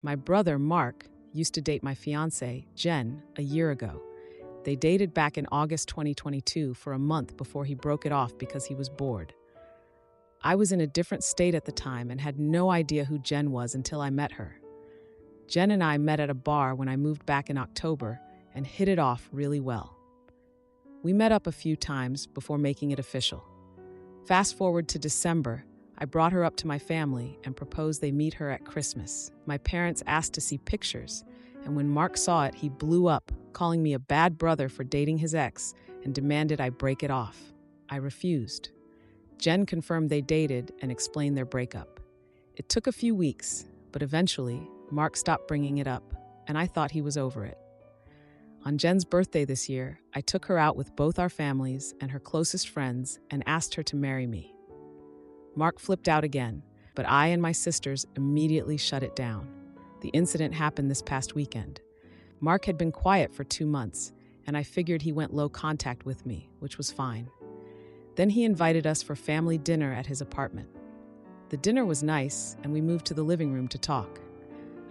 My brother, Mark, used to date my fiancée, Jen, a year ago. They dated back in August 2022 for a month before he broke it off because he was bored. I was in a different state at the time and had no idea who Jen was until I met her. Jen and I met at a bar when I moved back in October and hit it off really well. We met up a few times before making it official. Fast forward to December, I brought her up to my family and proposed they meet her at Christmas. My parents asked to see pictures, and when Mark saw it, he blew up, calling me a bad brother for dating his ex and demanded I break it off. I refused. Jen confirmed they dated and explained their breakup. It took a few weeks, but eventually, Mark stopped bringing it up, and I thought he was over it. On Jen's birthday this year, I took her out with both our families and her closest friends and asked her to marry me. Mark flipped out again, but I and my sisters immediately shut it down. The incident happened this past weekend. Mark had been quiet for 2 months, and I figured he went low contact with me, which was fine. Then he invited us for family dinner at his apartment. The dinner was nice, and we moved to the living room to talk.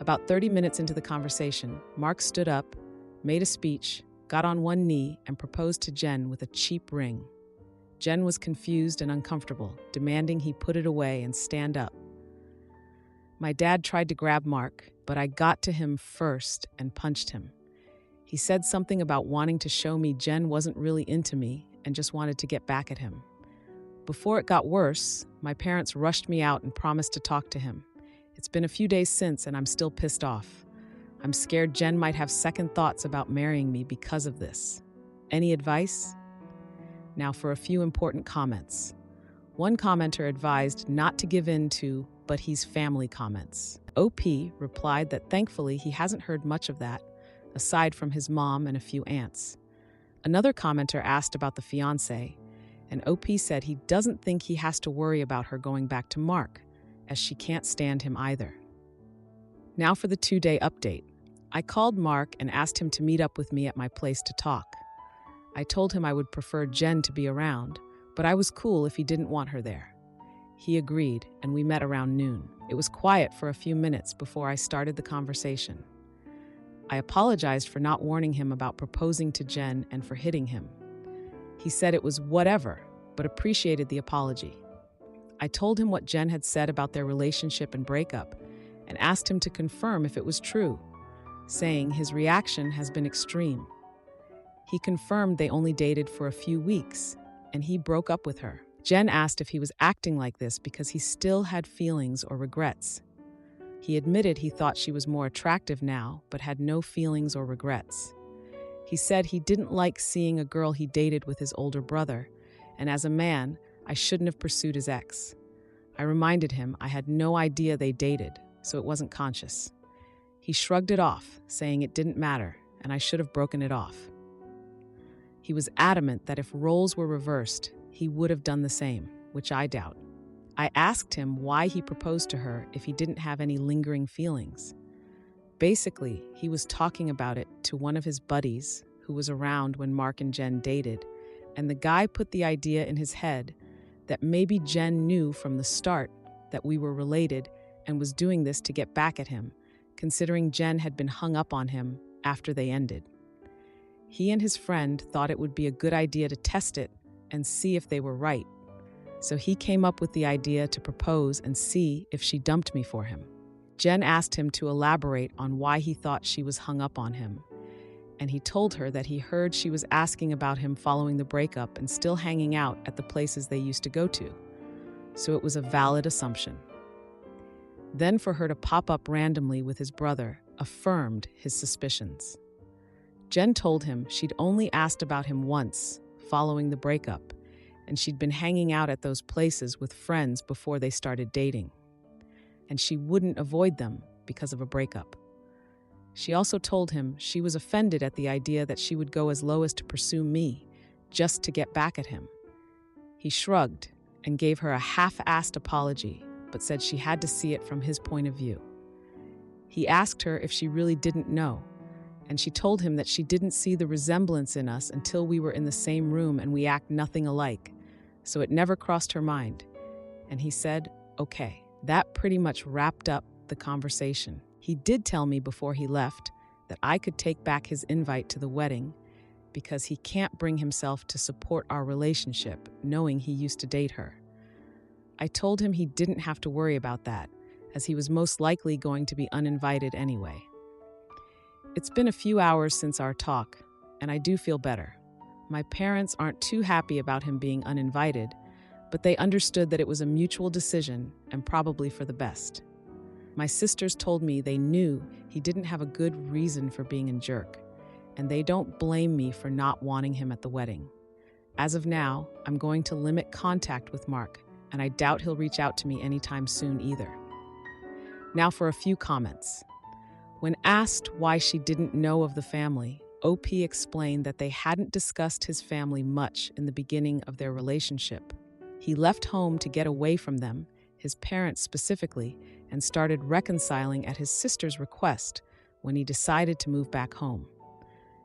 About 30 minutes into the conversation, Mark stood up, made a speech, got on one knee, and proposed to Jen with a cheap ring. Jen was confused and uncomfortable, demanding he put it away and stand up. My dad tried to grab Mark, but I got to him first and punched him. He said something about wanting to show me Jen wasn't really into me and just wanted to get back at him. Before it got worse, my parents rushed me out and promised to talk to him. It's been a few days since, and I'm still pissed off. I'm scared Jen might have second thoughts about marrying me because of this. Any advice? Now for a few important comments. One commenter advised not to give in to "but he's family" comments. OP replied that thankfully he hasn't heard much of that, aside from his mom and a few aunts. Another commenter asked about the fiancé, and OP said he doesn't think he has to worry about her going back to Mark, as she can't stand him either. Now for the 2-day update. I called Mark and asked him to meet up with me at my place to talk. I told him I would prefer Jen to be around, but I was cool if he didn't want her there. He agreed, and we met around noon. It was quiet for a few minutes before I started the conversation. I apologized for not warning him about proposing to Jen and for hitting him. He said it was whatever, but appreciated the apology. I told him what Jen had said about their relationship and breakup, and asked him to confirm if it was true, saying his reaction has been extreme. He confirmed they only dated for a few weeks, and he broke up with her. Jen asked if he was acting like this because he still had feelings or regrets. He admitted he thought she was more attractive now, but had no feelings or regrets. He said he didn't like seeing a girl he dated with his older brother, and as a man, I shouldn't have pursued his ex. I reminded him I had no idea they dated, so it wasn't conscious. He shrugged it off, saying it didn't matter, and I should have broken it off. He was adamant that if roles were reversed, he would have done the same, which I doubt. I asked him why he proposed to her if he didn't have any lingering feelings. Basically, he was talking about it to one of his buddies who was around when Mark and Jen dated, and the guy put the idea in his head that maybe Jen knew from the start that we were related and was doing this to get back at him, considering Jen had been hung up on him after they ended. He and his friend thought it would be a good idea to test it and see if they were right. So he came up with the idea to propose and see if she dumped me for him. Jen asked him to elaborate on why he thought she was hung up on him, and he told her that he heard she was asking about him following the breakup and still hanging out at the places they used to go to. So it was a valid assumption. Then for her to pop up randomly with his brother affirmed his suspicions. Jen told him she'd only asked about him once following the breakup, and she'd been hanging out at those places with friends before they started dating. And she wouldn't avoid them because of a breakup. She also told him she was offended at the idea that she would go as low as to pursue me just to get back at him. He shrugged and gave her a half-assed apology, but said she had to see it from his point of view. He asked her if she really didn't know, and she told him that she didn't see the resemblance in us until we were in the same room and we act nothing alike, so it never crossed her mind. And he said, okay. That pretty much wrapped up the conversation. He did tell me before he left that I could take back his invite to the wedding because he can't bring himself to support our relationship, knowing he used to date her. I told him he didn't have to worry about that, as he was most likely going to be uninvited anyway. It's been a few hours since our talk, and I do feel better. My parents aren't too happy about him being uninvited, but they understood that it was a mutual decision and probably for the best. My sisters told me they knew he didn't have a good reason for being a jerk, and they don't blame me for not wanting him at the wedding. As of now, I'm going to limit contact with Mark, and I doubt he'll reach out to me anytime soon either. Now for a few comments. When asked why she didn't know of the family, OP explained that they hadn't discussed his family much in the beginning of their relationship. He left home to get away from them, his parents specifically, and started reconciling at his sister's request when he decided to move back home.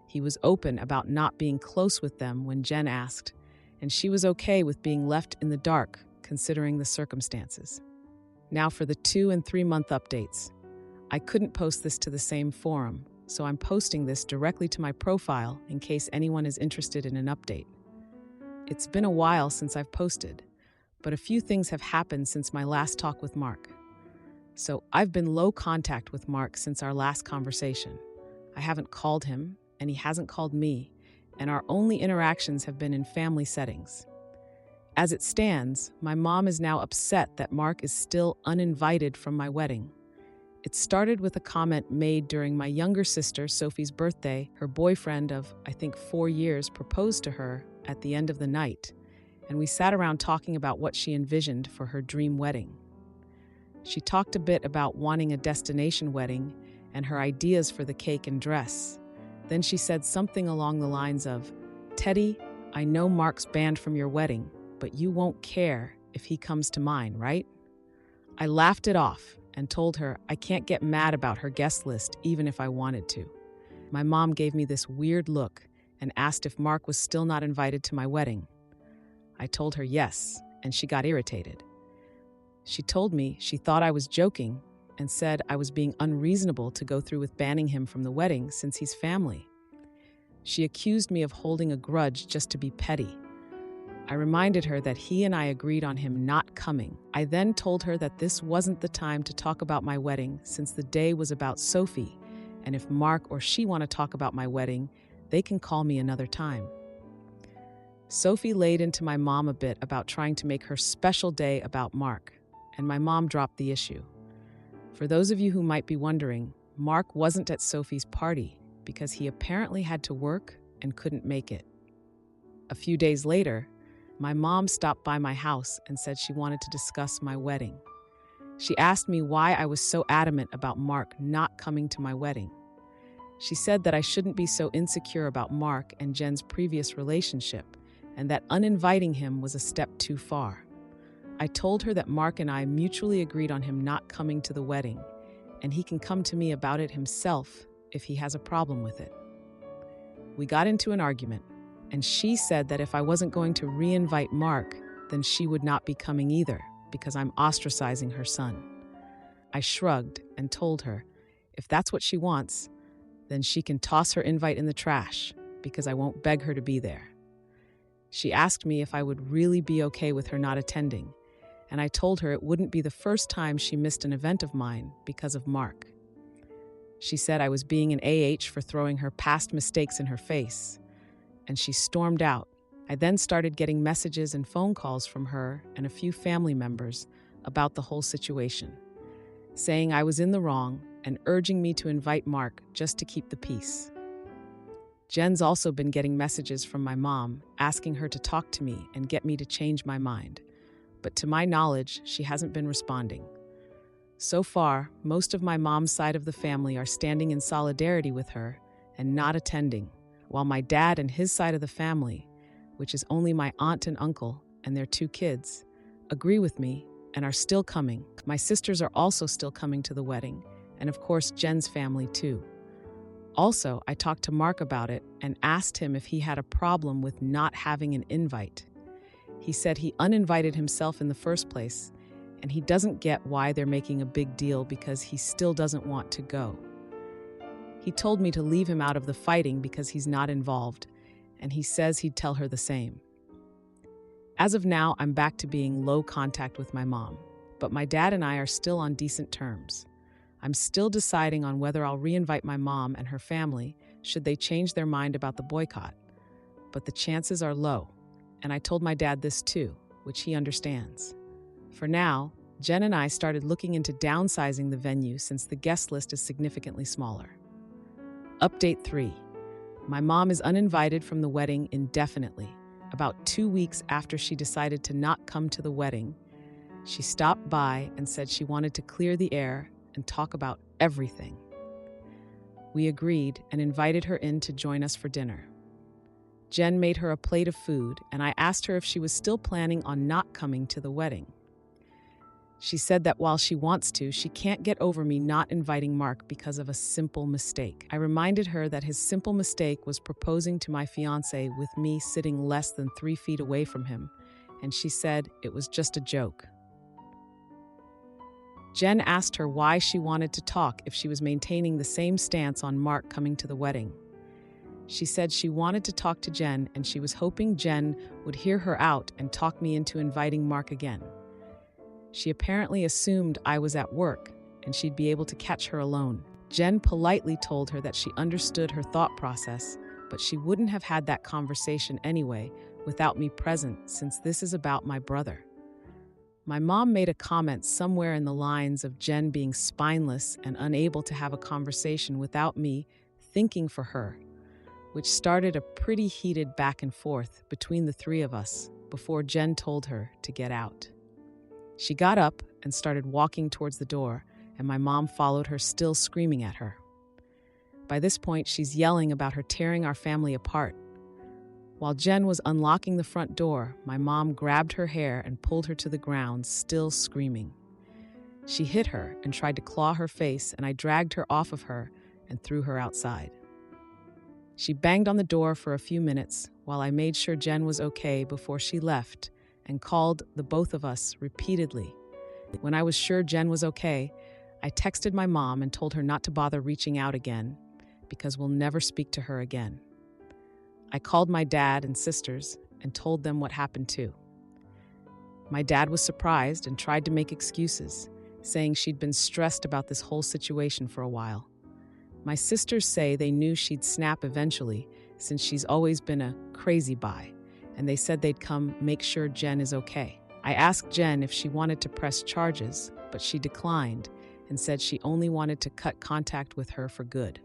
He was open about not being close with them when Jen asked, and she was okay with being left in the dark considering the circumstances. Now for the 2 and 3 month updates. I couldn't post this to the same forum, so I'm posting this directly to my profile in case anyone is interested in an update. It's been a while since I've posted, but a few things have happened since my last talk with Mark. So I've been low contact with Mark since our last conversation. I haven't called him, and he hasn't called me, and our only interactions have been in family settings. As it stands, my mom is now upset that Mark is still uninvited from my wedding. It started with a comment made during my younger sister Sophie's birthday. Her boyfriend of, I think, 4 years proposed to her at the end of the night, and we sat around talking about what she envisioned for her dream wedding. She talked a bit about wanting a destination wedding and her ideas for the cake and dress. Then she said something along the lines of, "Teddy, I know Mark's banned from your wedding, but you won't care if he comes to mine, right?" I laughed it off and told her I can't get mad about her guest list even if I wanted to. My mom gave me this weird look and asked if Mark was still not invited to my wedding. I told her yes, and she got irritated. She told me she thought I was joking and said I was being unreasonable to go through with banning him from the wedding since he's family. She accused me of holding a grudge just to be petty. I reminded her that he and I agreed on him not coming. I then told her that this wasn't the time to talk about my wedding since the day was about Sophie, and if Mark or she want to talk about my wedding, they can call me another time. Sophie laid into my mom a bit about trying to make her special day about Mark, and my mom dropped the issue. For those of you who might be wondering, Mark wasn't at Sophie's party because he apparently had to work and couldn't make it. A few days later, my mom stopped by my house and said she wanted to discuss my wedding. She asked me why I was so adamant about Mark not coming to my wedding. She said that I shouldn't be so insecure about Mark and Jen's previous relationship, and that uninviting him was a step too far. I told her that Mark and I mutually agreed on him not coming to the wedding, and he can come to me about it himself if he has a problem with it. We got into an argument, and she said that if I wasn't going to re-invite Mark, then she would not be coming either, because I'm ostracizing her son. I shrugged and told her, if that's what she wants, then she can toss her invite in the trash, because I won't beg her to be there. She asked me if I would really be okay with her not attending, and I told her it wouldn't be the first time she missed an event of mine because of Mark. She said I was being an AH for throwing her past mistakes in her face, and she stormed out. I then started getting messages and phone calls from her and a few family members about the whole situation, saying I was in the wrong and urging me to invite Mark just to keep the peace. Jen's also been getting messages from my mom asking her to talk to me and get me to change my mind, but to my knowledge, she hasn't been responding. So far, most of my mom's side of the family are standing in solidarity with her and not attending, while my dad and his side of the family, which is only my aunt and uncle and their 2 kids, agree with me and are still coming. My sisters are also still coming to the wedding, and of course Jen's family too. Also, I talked to Mark about it and asked him if he had a problem with not having an invite. He said he uninvited himself in the first place, and he doesn't get why they're making a big deal because he still doesn't want to go. He told me to leave him out of the fighting because he's not involved, and he says he'd tell her the same. As of now, I'm back to being low contact with my mom, but my dad and I are still on decent terms. I'm still deciding on whether I'll reinvite my mom and her family should they change their mind about the boycott, but the chances are low, and I told my dad this too, which he understands. For now, Jen and I started looking into downsizing the venue since the guest list is significantly smaller. Update 3. My mom is uninvited from the wedding indefinitely. About 2 weeks after she decided to not come to the wedding, she stopped by and said she wanted to clear the air and talk about everything. We agreed and invited her in to join us for dinner. Jen made her a plate of food, and I asked her if she was still planning on not coming to the wedding. She said that while she wants to, she can't get over me not inviting Mark because of a simple mistake. I reminded her that his simple mistake was proposing to my fiancé with me sitting less than 3 feet away from him, and she said it was just a joke. Jen asked her why she wanted to talk if she was maintaining the same stance on Mark coming to the wedding. She said she wanted to talk to Jen, and she was hoping Jen would hear her out and talk me into inviting Mark again. She apparently assumed I was at work and she'd be able to catch her alone. Jen politely told her that she understood her thought process, but she wouldn't have had that conversation anyway without me present, since this is about my brother. My mom made a comment somewhere in the lines of Jen being spineless and unable to have a conversation without me thinking for her, which started a pretty heated back and forth between the three of us before Jen told her to get out. She got up and started walking towards the door, and my mom followed her, still screaming at her. By this point, she's yelling about her tearing our family apart. While Jen was unlocking the front door, my mom grabbed her hair and pulled her to the ground, still screaming. She hit her and tried to claw her face, and I dragged her off of her and threw her outside. She banged on the door for a few minutes while I made sure Jen was okay before she left, and called the both of us repeatedly. When I was sure Jen was okay, I texted my mom and told her not to bother reaching out again because we'll never speak to her again. I called my dad and sisters and told them what happened too. My dad was surprised and tried to make excuses, saying she'd been stressed about this whole situation for a while. My sisters say they knew she'd snap eventually since she's always been a crazy bi, and they said they'd come make sure Jen is okay. I asked Jen if she wanted to press charges, but she declined and said she only wanted to cut contact with her for good.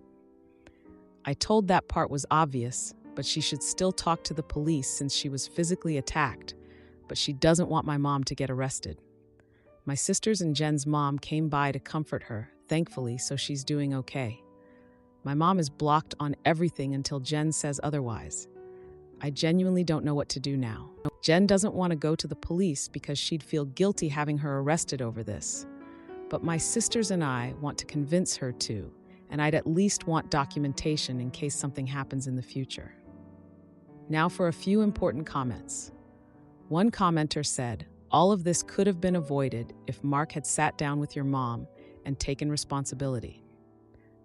I told that part was obvious, but she should still talk to the police since she was physically attacked, but she doesn't want my mom to get arrested. My sisters and Jen's mom came by to comfort her, thankfully, so she's doing okay. My mom is blocked on everything until Jen says otherwise. I genuinely don't know what to do now. Jen doesn't want to go to the police because she'd feel guilty having her arrested over this. But my sisters and I want to convince her to, and I'd at least want documentation in case something happens in the future. Now for a few important comments. One commenter said, "All of this could have been avoided if Mark had sat down with your mom and taken responsibility."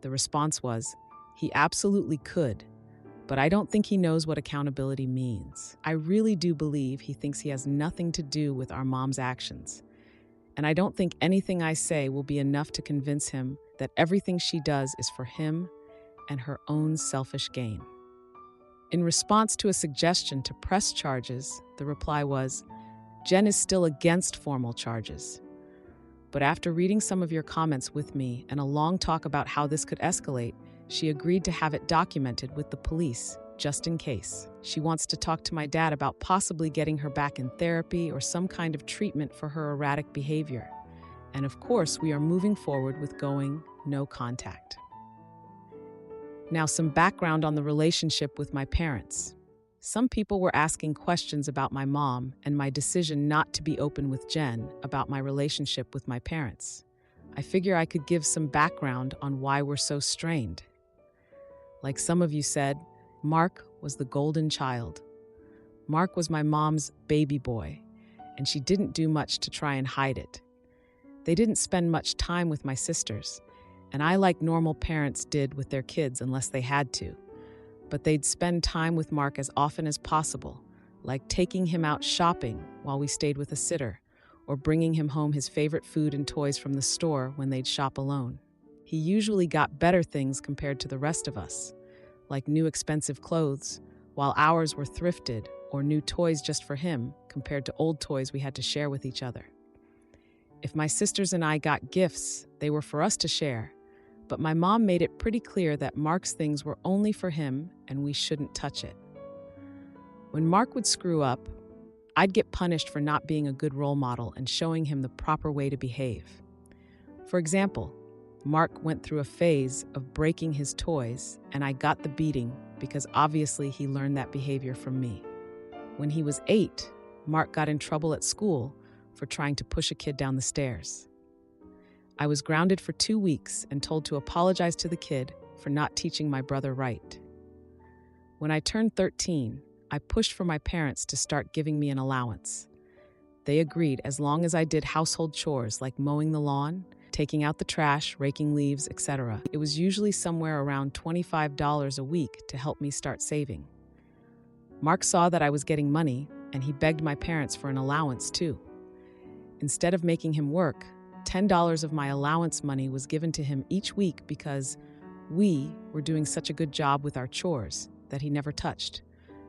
The response was, "He absolutely could, but I don't think he knows what accountability means. I really do believe he thinks he has nothing to do with our mom's actions. And I don't think anything I say will be enough to convince him that everything she does is for him and her own selfish gain." In response to a suggestion to press charges, the reply was, "Jen is still against formal charges. But after reading some of your comments with me and a long talk about how this could escalate, she agreed to have it documented with the police, just in case. She wants to talk to my dad about possibly getting her back in therapy or some kind of treatment for her erratic behavior. And of course, we are moving forward with going no contact." Now, some background on the relationship with my parents. Some people were asking questions about my mom and my decision not to be open with Jen about my relationship with my parents. I figure I could give some background on why we're so strained. Like some of you said, Mark was the golden child. Mark was my mom's baby boy, and she didn't do much to try and hide it. They didn't spend much time with my sisters, and I like normal parents did with their kids unless they had to. But they'd spend time with Mark as often as possible, like taking him out shopping while we stayed with a sitter, or bringing him home his favorite food and toys from the store when they'd shop alone. He usually got better things compared to the rest of us, like new expensive clothes, while ours were thrifted, or new toys just for him compared to old toys we had to share with each other. If my sisters and I got gifts, they were for us to share, but my mom made it pretty clear that Mark's things were only for him and we shouldn't touch it. When Mark would screw up, I'd get punished for not being a good role model and showing him the proper way to behave. For example, Mark went through a phase of breaking his toys, and I got the beating because obviously he learned that behavior from me. When he was 8, Mark got in trouble at school for trying to push a kid down the stairs. I was grounded for 2 weeks and told to apologize to the kid for not teaching my brother right. When I turned 13, I pushed for my parents to start giving me an allowance. They agreed as long as I did household chores like mowing the lawn, taking out the trash, raking leaves, etc. It was usually somewhere around $25 a week to help me start saving. Mark saw that I was getting money, and he begged my parents for an allowance too. Instead of making him work, $10 of my allowance money was given to him each week because we were doing such a good job with our chores that he never touched.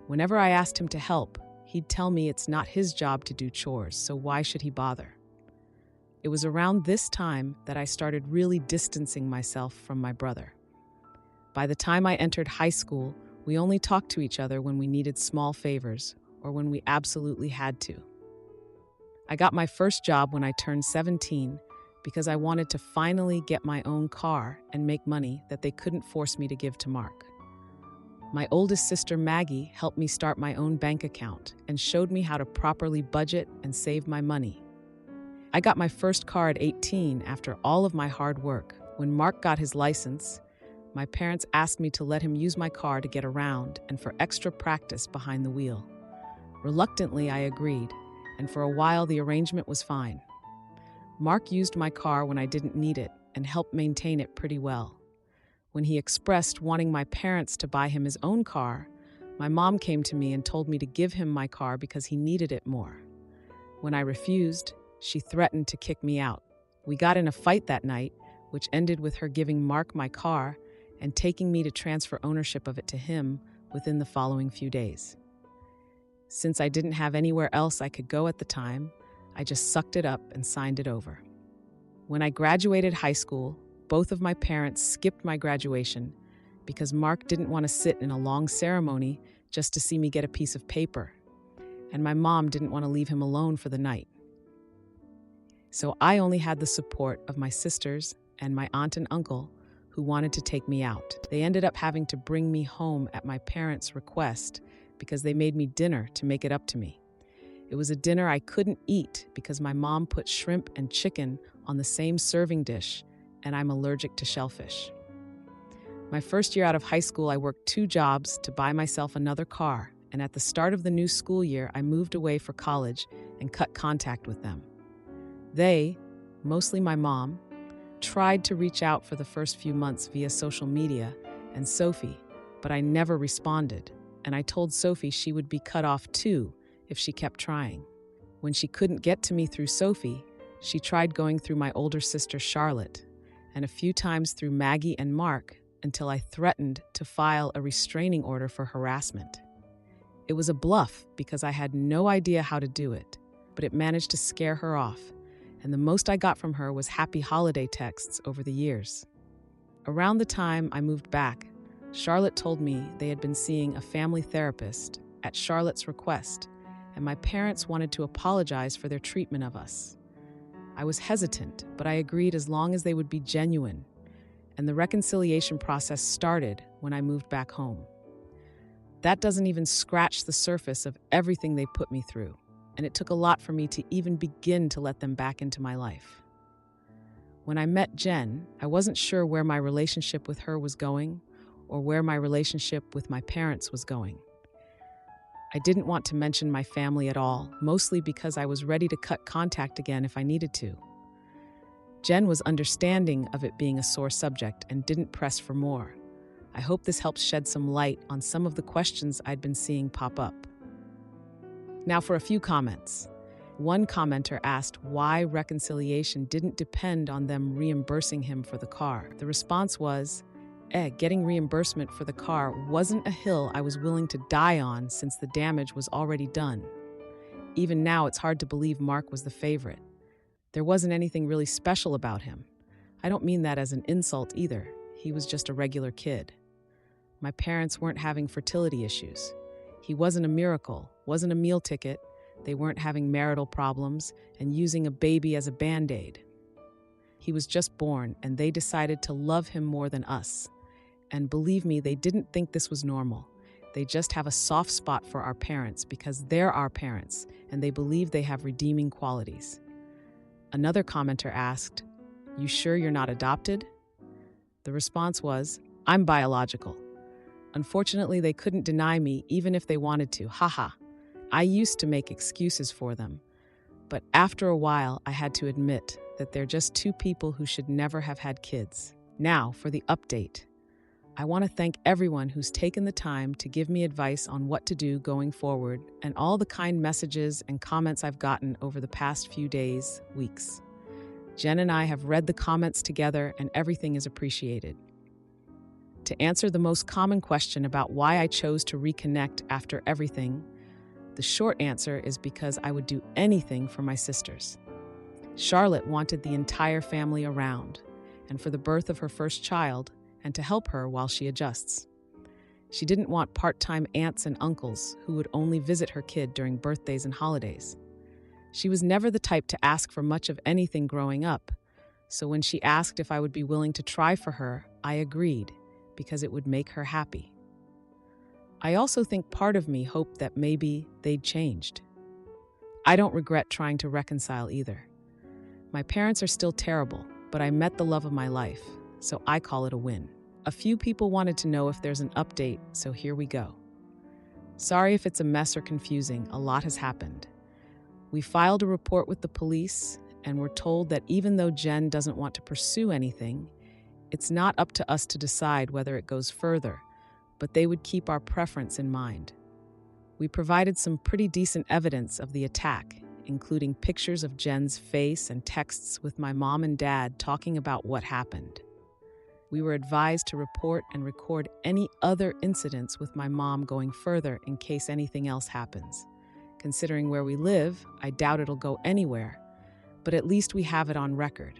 Whenever I asked him to help, he'd tell me it's not his job to do chores, so why should he bother? It was around this time that I started really distancing myself from my brother. By the time I entered high school, we only talked to each other when we needed small favors or when we absolutely had to. I got my first job when I turned 17 because I wanted to finally get my own car and make money that they couldn't force me to give to Mark. My oldest sister Maggie helped me start my own bank account and showed me how to properly budget and save my money. I got my first car at 18 after all of my hard work. When Mark got his license, my parents asked me to let him use my car to get around and for extra practice behind the wheel. Reluctantly, I agreed, and for a while the arrangement was fine. Mark used my car when I didn't need it and helped maintain it pretty well. When he expressed wanting my parents to buy him his own car, my mom came to me and told me to give him my car because he needed it more. When I refused, she threatened to kick me out. We got in a fight that night, which ended with her giving Mark my car and taking me to transfer ownership of it to him within the following few days. Since I didn't have anywhere else I could go at the time, I just sucked it up and signed it over. When I graduated high school, both of my parents skipped my graduation because Mark didn't want to sit in a long ceremony just to see me get a piece of paper, and my mom didn't want to leave him alone for the night. So I only had the support of my sisters and my aunt and uncle who wanted to take me out. They ended up having to bring me home at my parents' request because they made me dinner to make it up to me. It was a dinner I couldn't eat because my mom put shrimp and chicken on the same serving dish, and I'm allergic to shellfish. My first year out of high school, I worked 2 jobs to buy myself another car, and at the start of the new school year, I moved away for college and cut contact with them. They, mostly my mom, tried to reach out for the first few months via social media and Sophie, but I never responded, and I told Sophie she would be cut off too if she kept trying. When she couldn't get to me through Sophie, she tried going through my older sister Charlotte, and a few times through Maggie and Mark until I threatened to file a restraining order for harassment. It was a bluff because I had no idea how to do it, but it managed to scare her off, and the most I got from her was happy holiday texts over the years. Around the time I moved back, Charlotte told me they had been seeing a family therapist at Charlotte's request, and my parents wanted to apologize for their treatment of us. I was hesitant, but I agreed as long as they would be genuine, and the reconciliation process started when I moved back home. That doesn't even scratch the surface of everything they put me through, and it took a lot for me to even begin to let them back into my life. When I met Jen, I wasn't sure where my relationship with her was going or where my relationship with my parents was going. I didn't want to mention my family at all, mostly because I was ready to cut contact again if I needed to. Jen was understanding of it being a sore subject and didn't press for more. I hope this helps shed some light on some of the questions I'd been seeing pop up. Now for a few comments. One commenter asked why reconciliation didn't depend on them reimbursing him for the car. The response was, getting reimbursement for the car wasn't a hill I was willing to die on since the damage was already done. Even now, it's hard to believe Mark was the favorite. There wasn't anything really special about him. I don't mean that as an insult either. He was just a regular kid. My parents weren't having fertility issues. He wasn't a miracle, wasn't a meal ticket. They weren't having marital problems and using a baby as a Band-Aid. He was just born, and they decided to love him more than us. And believe me, they didn't think this was normal. They just have a soft spot for our parents because they're our parents, and they believe they have redeeming qualities. Another commenter asked, "You sure you're not adopted?" The response was, "I'm biological." Unfortunately, they couldn't deny me even if they wanted to. Haha. I used to make excuses for them, but after a while, I had to admit that they're just two people who should never have had kids. Now, for the update. I want to thank everyone who's taken the time to give me advice on what to do going forward and all the kind messages and comments I've gotten over the past few days, weeks. Jen and I have read the comments together and everything is appreciated. To answer the most common question about why I chose to reconnect after everything, the short answer is because I would do anything for my sisters. Charlotte wanted the entire family around, and for the birth of her first child, and to help her while she adjusts. She didn't want part-time aunts and uncles who would only visit her kid during birthdays and holidays. She was never the type to ask for much of anything growing up, so when she asked if I would be willing to try for her, I agreed, because it would make her happy. I also think part of me hoped that maybe they'd changed. I don't regret trying to reconcile either. My parents are still terrible, but I met the love of my life, so I call it a win. A few people wanted to know if there's an update, so here we go. Sorry if it's a mess or confusing, a lot has happened. We filed a report with the police, and we're told that even though Jen doesn't want to pursue anything, it's not up to us to decide whether it goes further, but they would keep our preference in mind. We provided some pretty decent evidence of the attack, including pictures of Jen's face and texts with my mom and dad talking about what happened. We were advised to report and record any other incidents with my mom going further in case anything else happens. Considering where we live, I doubt it'll go anywhere, but at least we have it on record.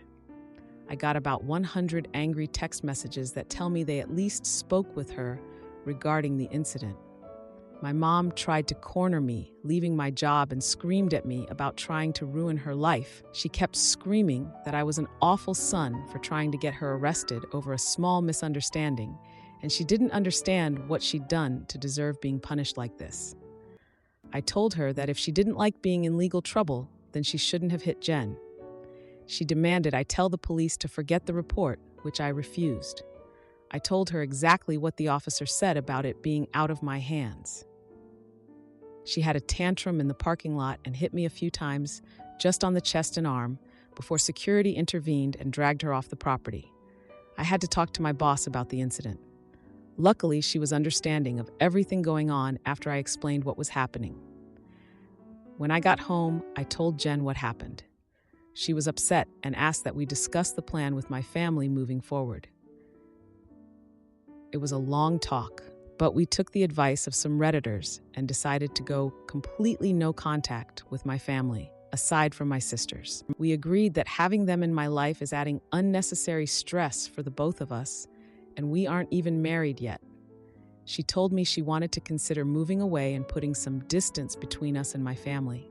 I got about 100 angry text messages that tell me they at least spoke with her regarding the incident. My mom tried to corner me, leaving my job, and screamed at me about trying to ruin her life. She kept screaming that I was an awful son for trying to get her arrested over a small misunderstanding, and she didn't understand what she'd done to deserve being punished like this. I told her that if she didn't like being in legal trouble, then she shouldn't have hit Jen. She demanded I tell the police to forget the report, which I refused. I told her exactly what the officer said about it being out of my hands. She had a tantrum in the parking lot and hit me a few times, just on the chest and arm, before security intervened and dragged her off the property. I had to talk to my boss about the incident. Luckily, she was understanding of everything going on after I explained what was happening. When I got home, I told Jen what happened. She was upset and asked that we discuss the plan with my family moving forward. It was a long talk, but we took the advice of some Redditors and decided to go completely no contact with my family, aside from my sisters. We agreed that having them in my life is adding unnecessary stress for the both of us, and we aren't even married yet. She told me she wanted to consider moving away and putting some distance between us and my family.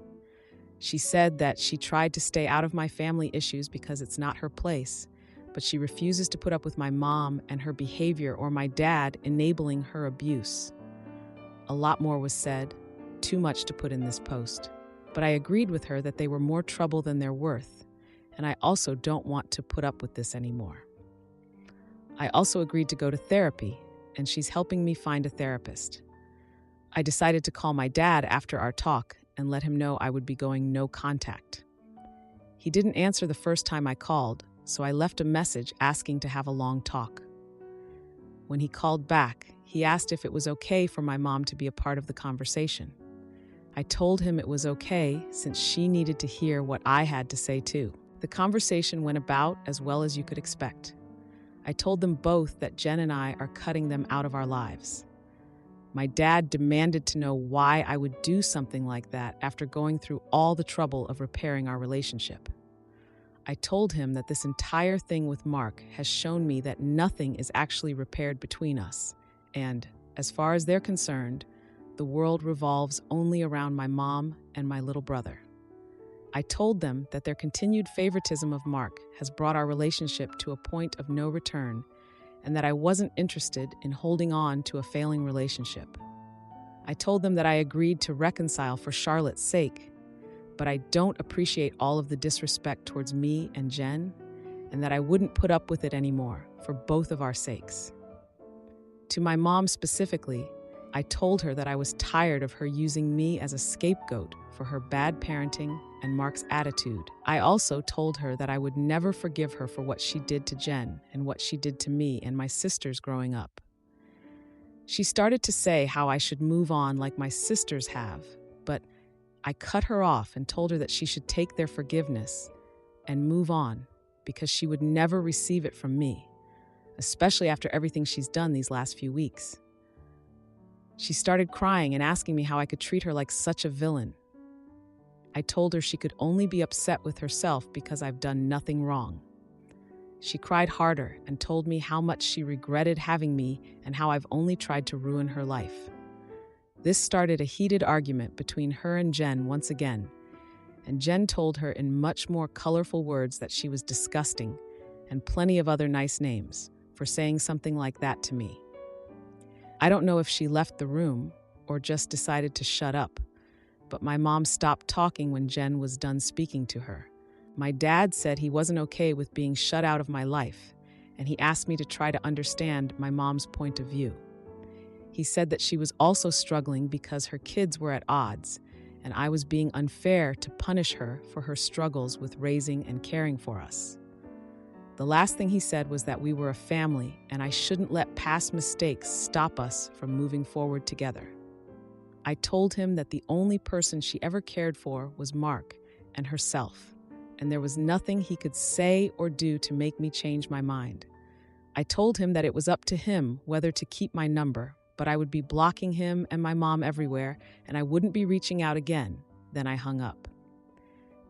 She said that she tried to stay out of my family issues because it's not her place, but she refuses to put up with my mom and her behavior or my dad enabling her abuse. A lot more was said, too much to put in this post, but I agreed with her that they were more trouble than they're worth, and I also don't want to put up with this anymore. I also agreed to go to therapy, and she's helping me find a therapist. I decided to call my dad after our talk and let him know I would be going no contact. He didn't answer the first time I called, so I left a message asking to have a long talk. When he called back, he asked if it was okay for my mom to be a part of the conversation. I told him it was okay since she needed to hear what I had to say too. The conversation went about as well as you could expect. I told them both that Jen and I are cutting them out of our lives. My dad demanded to know why I would do something like that after going through all the trouble of repairing our relationship. I told him that this entire thing with Mark has shown me that nothing is actually repaired between us, and, as far as they're concerned, the world revolves only around my mom and my little brother. I told them that their continued favoritism of Mark has brought our relationship to a point of no return, and that I wasn't interested in holding on to a failing relationship. I told them that I agreed to reconcile for Charlotte's sake, but I don't appreciate all of the disrespect towards me and Jen, and that I wouldn't put up with it anymore for both of our sakes. To my mom specifically, I told her that I was tired of her using me as a scapegoat for her bad parenting and Mark's attitude. I also told her that I would never forgive her for what she did to Jen and what she did to me and my sisters growing up. She started to say how I should move on like my sisters have, but I cut her off and told her that she should take their forgiveness and move on because she would never receive it from me, especially after everything she's done these last few weeks. She started crying and asking me how I could treat her like such a villain. I told her she could only be upset with herself because I've done nothing wrong. She cried harder and told me how much she regretted having me and how I've only tried to ruin her life. This started a heated argument between her and Jen once again, and Jen told her in much more colorful words that she was disgusting and plenty of other nice names for saying something like that to me. I don't know if she left the room or just decided to shut up, but my mom stopped talking when Jen was done speaking to her. My dad said he wasn't okay with being shut out of my life, and he asked me to try to understand my mom's point of view. He said that she was also struggling because her kids were at odds, and I was being unfair to punish her for her struggles with raising and caring for us. The last thing he said was that we were a family and I shouldn't let past mistakes stop us from moving forward together. I told him that the only person she ever cared for was Mark and herself, and there was nothing he could say or do to make me change my mind. I told him that it was up to him whether to keep my number, but I would be blocking him and my mom everywhere, and I wouldn't be reaching out again. Then I hung up.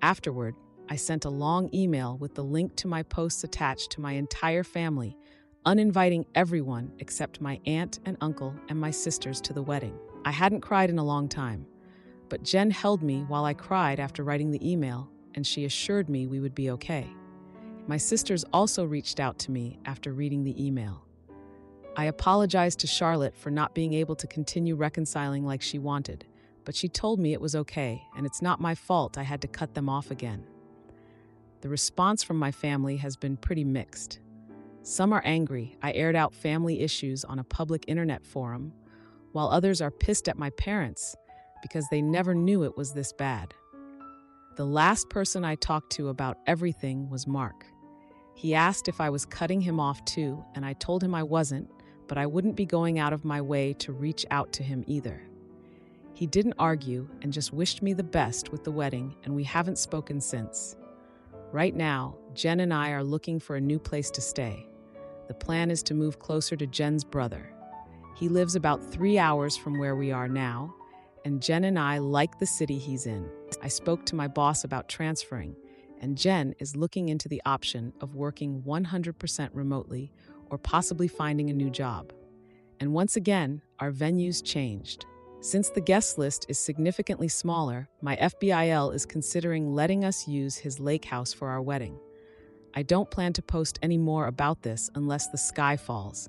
Afterward, I sent a long email with the link to my posts attached to my entire family, uninviting everyone except my aunt and uncle and my sisters to the wedding. I hadn't cried in a long time, but Jen held me while I cried after writing the email, and she assured me we would be okay. My sisters also reached out to me after reading the email. I apologized to Charlotte for not being able to continue reconciling like she wanted, but she told me it was okay, and it's not my fault I had to cut them off again. The response from my family has been pretty mixed. Some are angry I aired out family issues on a public internet forum, while others are pissed at my parents because they never knew it was this bad. The last person I talked to about everything was Mark. He asked if I was cutting him off too, and I told him I wasn't, but I wouldn't be going out of my way to reach out to him either. He didn't argue and just wished me the best with the wedding, and we haven't spoken since. Right now, Jen and I are looking for a new place to stay. The plan is to move closer to Jen's brother. He lives about 3 hours from where we are now, and Jen and I like the city he's in. I spoke to my boss about transferring, and Jen is looking into the option of working 100% remotely or possibly finding a new job. And once again, our venue's changed. Since the guest list is significantly smaller, my FBIL is considering letting us use his lake house for our wedding. I don't plan to post any more about this unless the sky falls,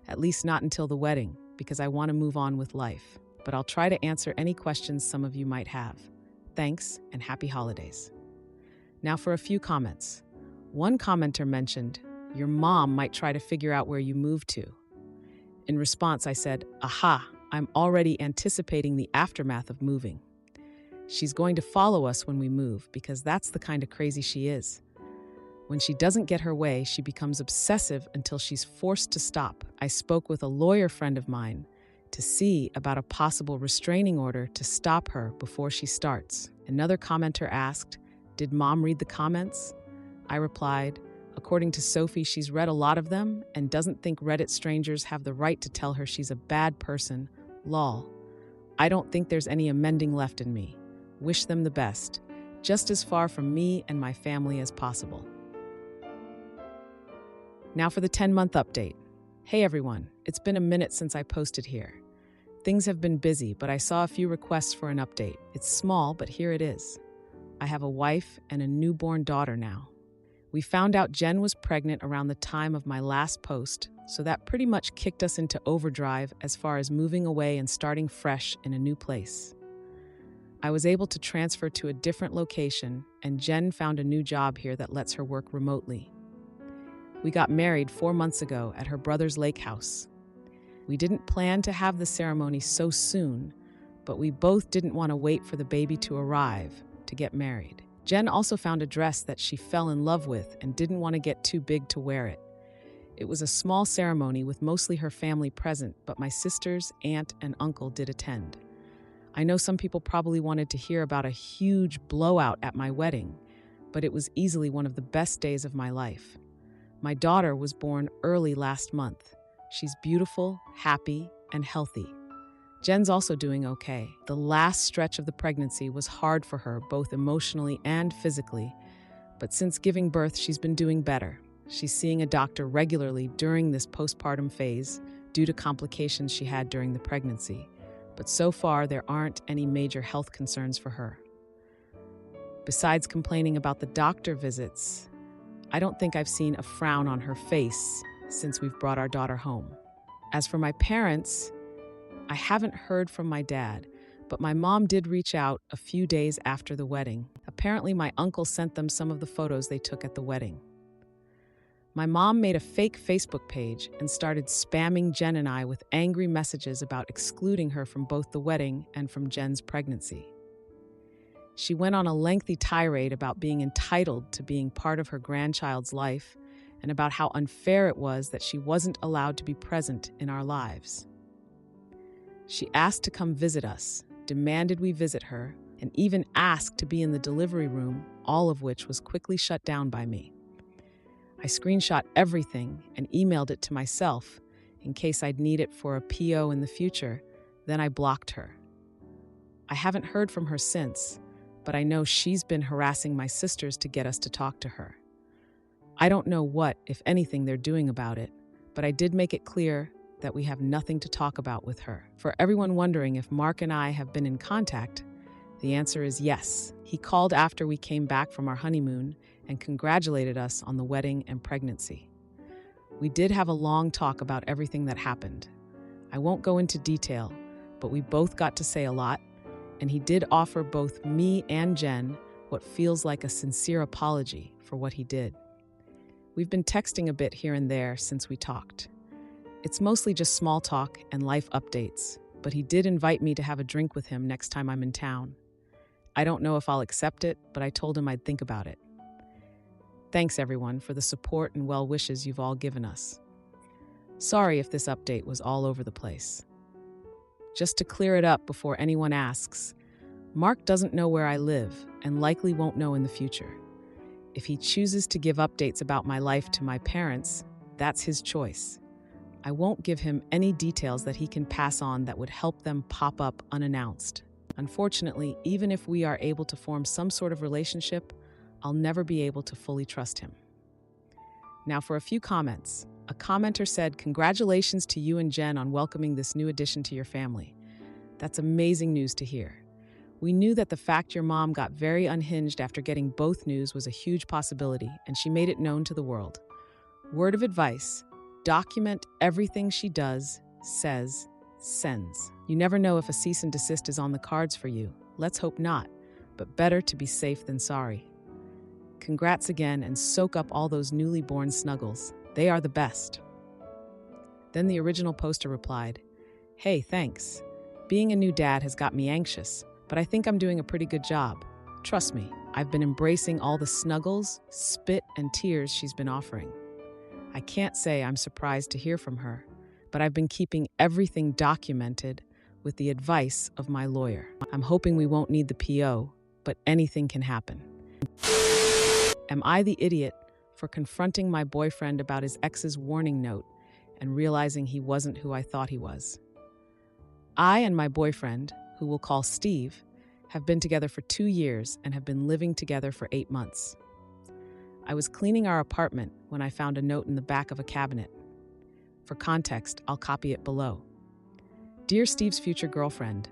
at least not until the wedding, because I want to move on with life. But I'll try to answer any questions some of you might have. Thanks, and happy holidays. Now for a few comments. One commenter mentioned, "Your mom might try to figure out where you moved to." In response, I said, "Aha, I'm already anticipating the aftermath of moving. She's going to follow us when we move because that's the kind of crazy she is. When she doesn't get her way, she becomes obsessive until she's forced to stop. I spoke with a lawyer friend of mine to see about a possible restraining order to stop her before she starts. Another commenter asked, "Did Mom read the comments?" I replied, "According to Sophie, she's read a lot of them and doesn't think Reddit strangers have the right to tell her she's a bad person. Lol. I don't think there's any amending left in me. Wish them the best. Just as far from me and my family as possible." Now for the 10-month update. Hey everyone, it's been a minute since I posted here. Things have been busy, but I saw a few requests for an update. It's small, but here it is. I have a wife and a newborn daughter now. We found out Jen was pregnant around the time of my last post, so that pretty much kicked us into overdrive as far as moving away and starting fresh in a new place. I was able to transfer to a different location, and Jen found a new job here that lets her work remotely. We got married 4 months ago at her brother's lake house. We didn't plan to have the ceremony so soon, but we both didn't want to wait for the baby to arrive to get married. Jen also found a dress that she fell in love with and didn't want to get too big to wear it. It was a small ceremony with mostly her family present, but my sisters, aunt, and uncle did attend. I know some people probably wanted to hear about a huge blowout at my wedding, but it was easily one of the best days of my life. My daughter was born early last month. She's beautiful, happy, and healthy. Jen's also doing okay. The last stretch of the pregnancy was hard for her, both emotionally and physically, but since giving birth, she's been doing better. She's seeing a doctor regularly during this postpartum phase due to complications she had during the pregnancy, but so far there aren't any major health concerns for her. Besides complaining about the doctor visits, I don't think I've seen a frown on her face since we've brought our daughter home. As for my parents, I haven't heard from my dad, but my mom did reach out a few days after the wedding. Apparently, my uncle sent them some of the photos they took at the wedding. My mom made a fake Facebook page and started spamming Jen and I with angry messages about excluding her from both the wedding and from Jen's pregnancy. She went on a lengthy tirade about being entitled to being part of her grandchild's life and about how unfair it was that she wasn't allowed to be present in our lives. She asked to come visit us, demanded we visit her, and even asked to be in the delivery room, all of which was quickly shut down by me. I screenshot everything and emailed it to myself in case I'd need it for a PO in the future, then I blocked her. I haven't heard from her since, but I know she's been harassing my sisters to get us to talk to her. I don't know what, if anything, they're doing about it, but I did make it clear that we have nothing to talk about with her. For everyone wondering if Mark and I have been in contact, the answer is yes. He called after we came back from our honeymoon and congratulated us on the wedding and pregnancy. We did have a long talk about everything that happened. I won't go into detail, but we both got to say a lot, and he did offer both me and Jen what feels like a sincere apology for what he did. We've been texting a bit here and there since we talked. It's mostly just small talk and life updates, but he did invite me to have a drink with him next time I'm in town. I don't know if I'll accept it, but I told him I'd think about it. Thanks everyone for the support and well wishes you've all given us. Sorry if this update was all over the place. Just to clear it up before anyone asks, Mark doesn't know where I live and likely won't know in the future. If he chooses to give updates about my life to my parents, that's his choice. I won't give him any details that he can pass on that would help them pop up unannounced. Unfortunately, even if we are able to form some sort of relationship, I'll never be able to fully trust him. Now for a few comments. A commenter said, "Congratulations to you and Jen on welcoming this new addition to your family. That's amazing news to hear. We knew that the fact your mom got very unhinged after getting both news was a huge possibility, and she made it known to the world. Word of advice, document everything she does, says, sends. You never know if a cease and desist is on the cards for you. Let's hope not, but better to be safe than sorry. Congrats again and soak up all those newly born snuggles. They are the best." Then the original poster replied, "Hey, thanks. Being a new dad has got me anxious, but I think I'm doing a pretty good job. Trust me, I've been embracing all the snuggles, spit, and tears she's been offering. I can't say I'm surprised to hear from her, but I've been keeping everything documented with the advice of my lawyer. I'm hoping we won't need the PO, but anything can happen. Am I the idiot for confronting my boyfriend about his ex's warning note and realizing he wasn't who I thought he was? I and my boyfriend, who we'll call Steve, have been together for 2 years and have been living together for 8 months. I was cleaning our apartment when I found a note in the back of a cabinet. For context, I'll copy it below. Dear Steve's future girlfriend,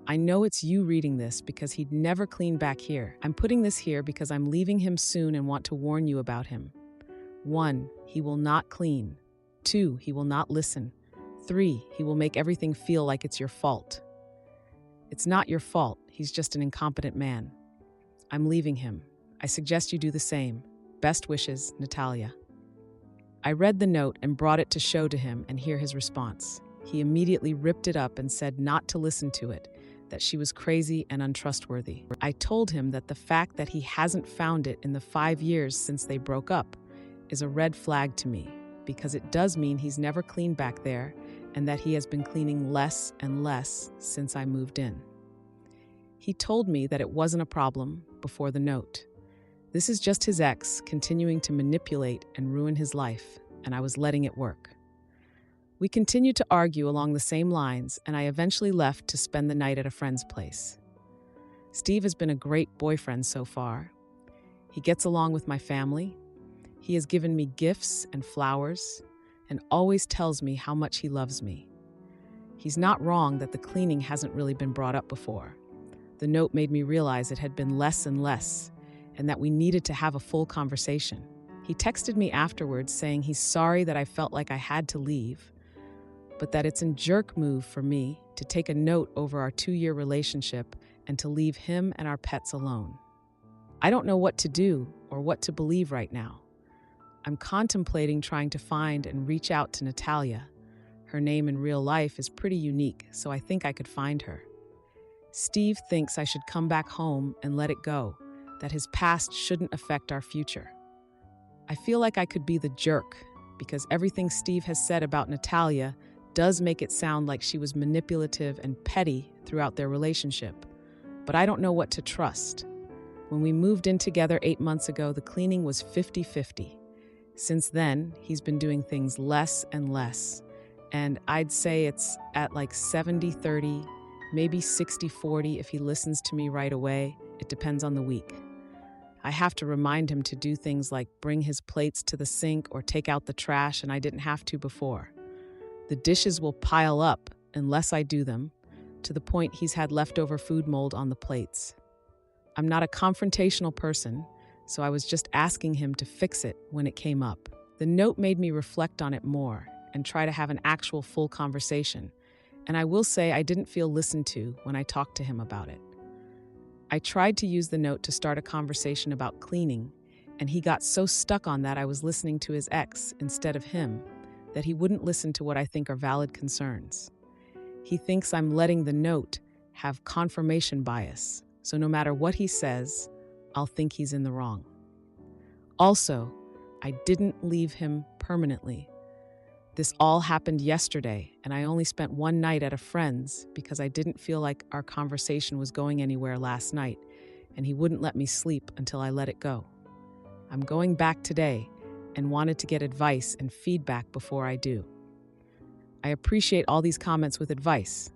I know it's you reading this because he'd never clean back here. I'm putting this here because I'm leaving him soon and want to warn you about him. 1, he will not clean. 2, he will not listen. 3, he will make everything feel like it's your fault. It's not your fault, he's just an incompetent man. I'm leaving him. I suggest you do the same. Best wishes, Natalia. I read the note and brought it to show to him and hear his response. He immediately ripped it up and said not to listen to it, that she was crazy and untrustworthy. I told him that the fact that he hasn't found it in the 5 years since they broke up is a red flag to me, because it does mean he's never cleaned back there and that he has been cleaning less and less since I moved in. He told me that it wasn't a problem before the note. This is just his ex continuing to manipulate and ruin his life, and I was letting it work. We continued to argue along the same lines, and I eventually left to spend the night at a friend's place. Steve has been a great boyfriend so far. He gets along with my family. He has given me gifts and flowers, and always tells me how much he loves me. He's not wrong that the cleaning hasn't really been brought up before. The note made me realize it had been less and less, and that we needed to have a full conversation. He texted me afterwards saying he's sorry that I felt like I had to leave, but that it's a jerk move for me to take a note over our 2-year relationship and to leave him and our pets alone. I don't know what to do or what to believe right now. I'm contemplating trying to find and reach out to Natalia. Her name in real life is pretty unique, so I think I could find her. Steve thinks I should come back home and let it go, that his past shouldn't affect our future. I feel like I could be the jerk, because everything Steve has said about Natalia does make it sound like she was manipulative and petty throughout their relationship. But I don't know what to trust. When we moved in together 8 months ago, the cleaning was 50-50. Since then, he's been doing things less and less. And I'd say it's at like 70-30, maybe 60-40 if he listens to me right away. It depends on the week. I have to remind him to do things like bring his plates to the sink or take out the trash, and I didn't have to before. The dishes will pile up unless I do them, to the point he's had leftover food mold on the plates. I'm not a confrontational person, so I was just asking him to fix it when it came up. The note made me reflect on it more and try to have an actual full conversation, and I will say I didn't feel listened to when I talked to him about it. I tried to use the note to start a conversation about cleaning, and he got so stuck on that I was listening to his ex instead of him, that he wouldn't listen to what I think are valid concerns. He thinks I'm letting the note have confirmation bias, so no matter what he says, I'll think he's in the wrong. Also, I didn't leave him permanently. This all happened yesterday, and I only spent one night at a friend's because I didn't feel like our conversation was going anywhere last night, and he wouldn't let me sleep until I let it go. I'm going back today and wanted to get advice and feedback before I do. I appreciate all these comments with advice.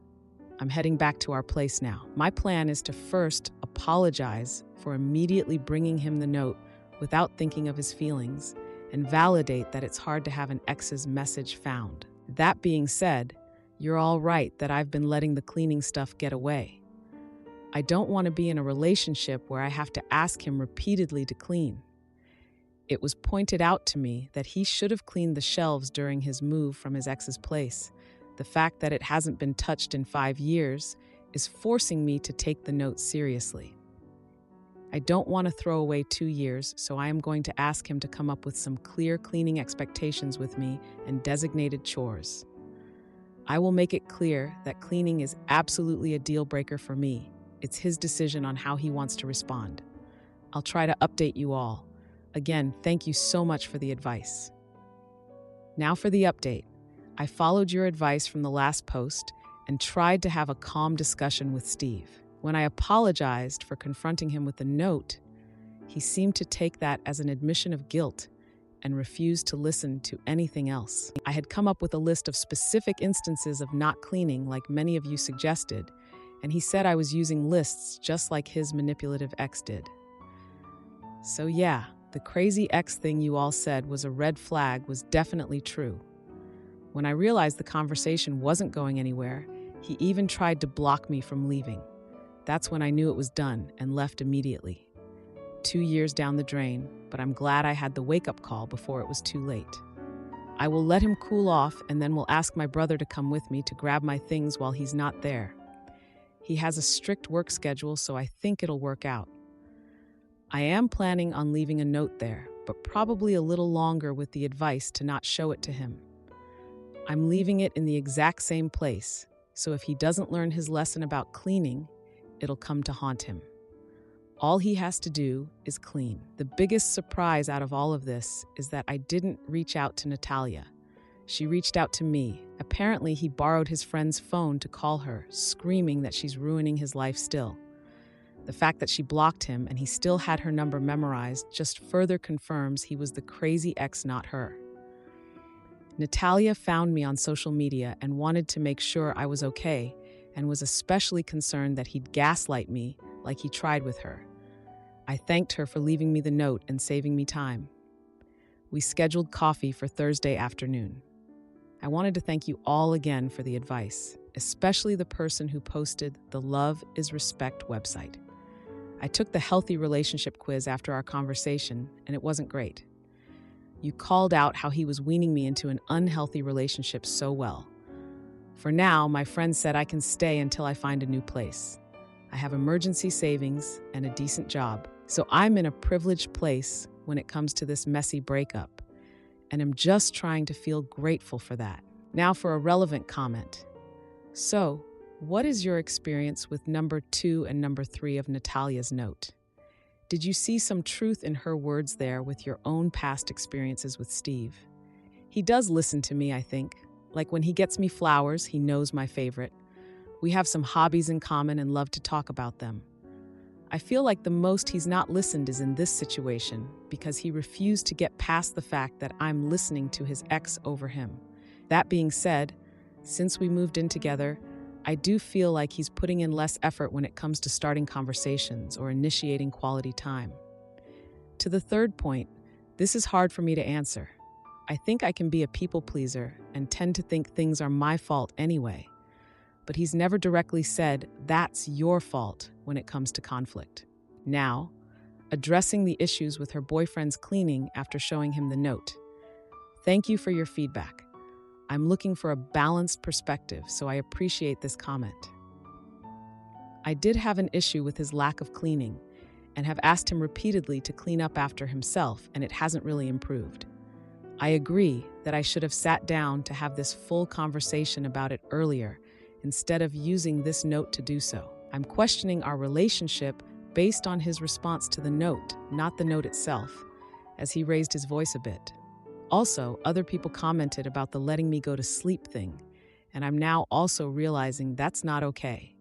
I'm heading back to our place now. My plan is to first apologize for immediately bringing him the note without thinking of his feelings, and validate that it's hard to have an ex's message found. That being said, you're all right that I've been letting the cleaning stuff get away. I don't want to be in a relationship where I have to ask him repeatedly to clean. It was pointed out to me that he should have cleaned the shelves during his move from his ex's place. The fact that it hasn't been touched in 5 years is forcing me to take the note seriously. I don't want to throw away 2 years, so I am going to ask him to come up with some clear cleaning expectations with me and designated chores. I will make it clear that cleaning is absolutely a deal breaker for me, It's his decision on how he wants to respond. I'll try to update you all. Again, thank you so much for the advice. Now for the update. I followed your advice from the last post and tried to have a calm discussion with Steve. When I apologized for confronting him with the note, he seemed to take that as an admission of guilt and refused to listen to anything else. I had come up with a list of specific instances of not cleaning, like many of you suggested, and he said I was using lists just like his manipulative ex did. So yeah, the crazy ex thing you all said was a red flag was definitely true. When I realized the conversation wasn't going anywhere, he even tried to block me from leaving. That's when I knew it was done and left immediately. 2 years down the drain, but I'm glad I had the wake-up call before it was too late. I will let him cool off and then will ask my brother to come with me to grab my things while he's not there. He has a strict work schedule, so I think it'll work out. I am planning on leaving a note there, but probably a little longer with the advice to not show it to him. I'm leaving it in the exact same place, so if he doesn't learn his lesson about cleaning, it'll come to haunt him. All he has to do is clean. The biggest surprise out of all of this is that I didn't reach out to Natalia. She reached out to me. Apparently, he borrowed his friend's phone to call her, screaming that she's ruining his life still. The fact that she blocked him and he still had her number memorized just further confirms he was the crazy ex, not her. Natalia found me on social media and wanted to make sure I was okay, and was especially concerned that he'd gaslight me like he tried with her. I thanked her for leaving me the note and saving me time. We scheduled coffee for Thursday afternoon. I wanted to thank you all again for the advice, especially the person who posted the Love is Respect website. I took the healthy relationship quiz after our conversation, and it wasn't great. You called out how he was weaning me into an unhealthy relationship so well. For now, my friend said I can stay until I find a new place. I have emergency savings and a decent job, so I'm in a privileged place when it comes to this messy breakup, and I'm just trying to feel grateful for that. Now for a relevant comment. So, what is your experience with number 2 and number 3 of Natalia's note? Did you see some truth in her words there with your own past experiences with Steve? He does listen to me, I think. Like when he gets me flowers, he knows my favorite. We have some hobbies in common and love to talk about them. I feel like the most he's not listened is in this situation because he refused to get past the fact that I'm listening to his ex over him. That being said, since we moved in together, I do feel like he's putting in less effort when it comes to starting conversations or initiating quality time. To the third point, this is hard for me to answer. I think I can be a people pleaser and tend to think things are my fault anyway. But he's never directly said, that's your fault when it comes to conflict. Now, addressing the issues with her boyfriend's cleaning after showing him the note. Thank you for your feedback. I'm looking for a balanced perspective, so I appreciate this comment. I did have an issue with his lack of cleaning and have asked him repeatedly to clean up after himself, and it hasn't really improved. I agree that I should have sat down to have this full conversation about it earlier, instead of using this note to do so. I'm questioning our relationship based on his response to the note, not the note itself, as he raised his voice a bit. Also, other people commented about the letting me go to sleep thing, and I'm now also realizing that's not okay.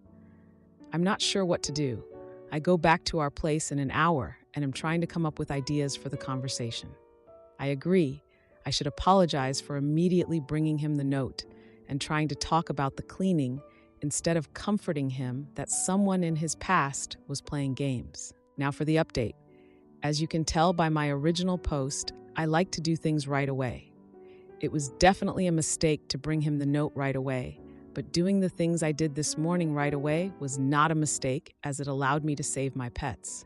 I'm not sure what to do. I go back to our place in an hour, and am trying to come up with ideas for the conversation. I agree, I should apologize for immediately bringing him the note and trying to talk about the cleaning instead of comforting him that someone in his past was playing games. Now for the update. As you can tell by my original post, I like to do things right away. It was definitely a mistake to bring him the note right away, but doing the things I did this morning right away was not a mistake, as it allowed me to save my pets.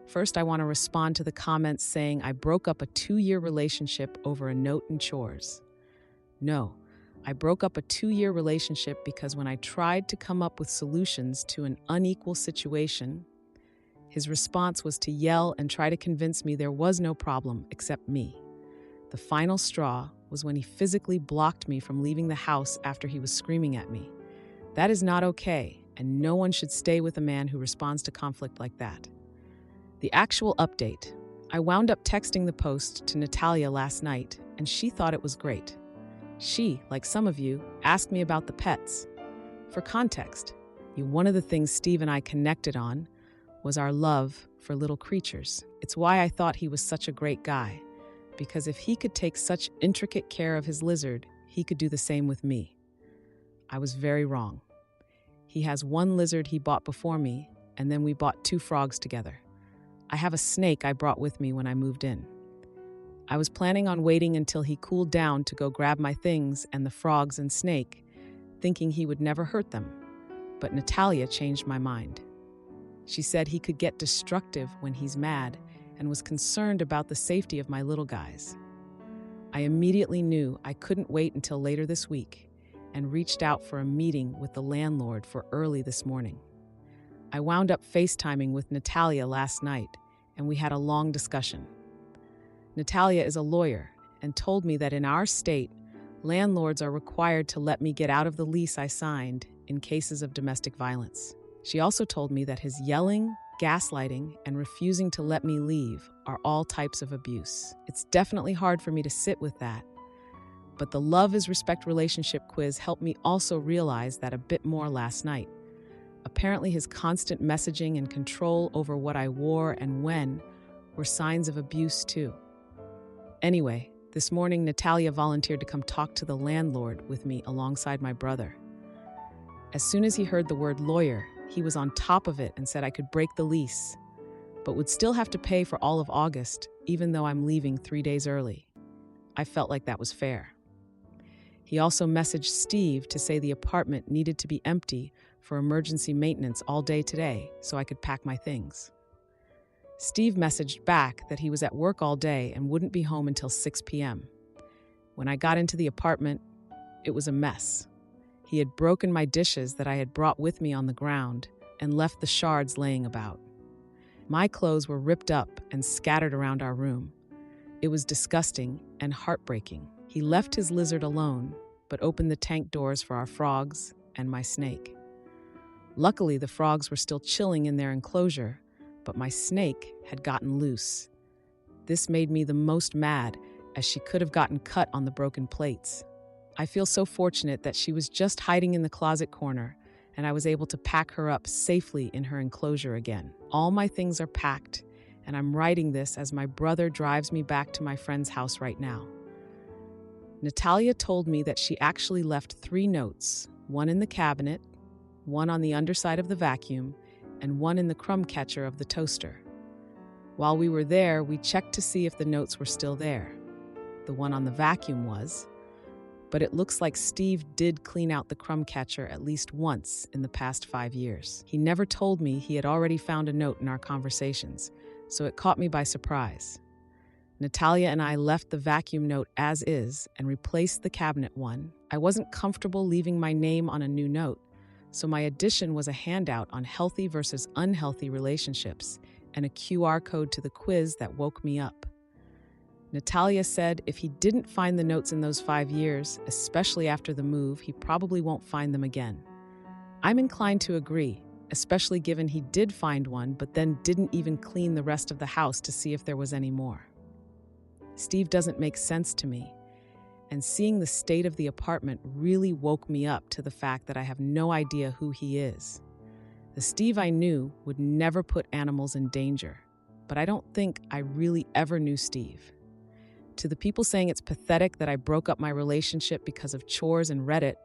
First, I want to respond to the comments saying I broke up a 2-year relationship over a note and chores. No. I broke up a 2-year relationship because when I tried to come up with solutions to an unequal situation, his response was to yell and try to convince me there was no problem except me. The final straw was when he physically blocked me from leaving the house after he was screaming at me. That is not okay, and no one should stay with a man who responds to conflict like that. The actual update. I wound up texting the post to Natalia last night, and she thought it was great. She, like some of you, asked me about the pets. For context, one of the things Steve and I connected on was our love for little creatures. It's why I thought he was such a great guy, because if he could take such intricate care of his lizard, he could do the same with me. I was very wrong. He has one lizard he bought before me, and then we bought 2 frogs together. I have a snake I brought with me when I moved in. I was planning on waiting until he cooled down to go grab my things and the frogs and snake, thinking he would never hurt them. But Natalia changed my mind. She said he could get destructive when he's mad and was concerned about the safety of my little guys. I immediately knew I couldn't wait until later this week and reached out for a meeting with the landlord for early this morning. I wound up FaceTiming with Natalia last night, and we had a long discussion. Natalia is a lawyer and told me that in our state, landlords are required to let me get out of the lease I signed in cases of domestic violence. She also told me that his yelling, gaslighting, and refusing to let me leave are all types of abuse. It's definitely hard for me to sit with that, but the Love is Respect relationship quiz helped me also realize that a bit more last night. Apparently his constant messaging and control over what I wore and when were signs of abuse too. Anyway, this morning Natalia volunteered to come talk to the landlord with me alongside my brother. As soon as he heard the word lawyer, he was on top of it and said I could break the lease, but would still have to pay for all of August, even though I'm leaving 3 days early. I felt like that was fair. He also messaged Steve to say the apartment needed to be empty for emergency maintenance all day today so I could pack my things. Steve messaged back that he was at work all day and wouldn't be home until 6 p.m. When I got into the apartment, it was a mess. He had broken my dishes that I had brought with me on the ground and left the shards laying about. My clothes were ripped up and scattered around our room. It was disgusting and heartbreaking. He left his lizard alone, but opened the tank doors for our frogs and my snake. Luckily, the frogs were still chilling in their enclosure, but my snake had gotten loose. This made me the most mad, as she could have gotten cut on the broken plates. I feel so fortunate that she was just hiding in the closet corner, and I was able to pack her up safely in her enclosure again. All my things are packed, and I'm writing this as my brother drives me back to my friend's house right now. Natalia told me that she actually left 3 notes, one in the cabinet, one on the underside of the vacuum, and one in the crumb catcher of the toaster. While we were there, we checked to see if the notes were still there. The one on the vacuum was, but it looks like Steve did clean out the crumb catcher at least once in the past 5 years. He never told me he had already found a note in our conversations, so it caught me by surprise. Natalia and I left the vacuum note as is and replaced the cabinet one. I wasn't comfortable leaving my name on a new note, so my addition was a handout on healthy versus unhealthy relationships and a QR code to the quiz that woke me up. Natalia said if he didn't find the notes in those 5 years, especially after the move, he probably won't find them again. I'm inclined to agree, especially given he did find one, but then didn't even clean the rest of the house to see if there was any more. Steve doesn't make sense to me, and seeing the state of the apartment really woke me up to the fact that I have no idea who he is. The Steve I knew would never put animals in danger, but I don't think I really ever knew Steve. To the people saying it's pathetic that I broke up my relationship because of chores and Reddit,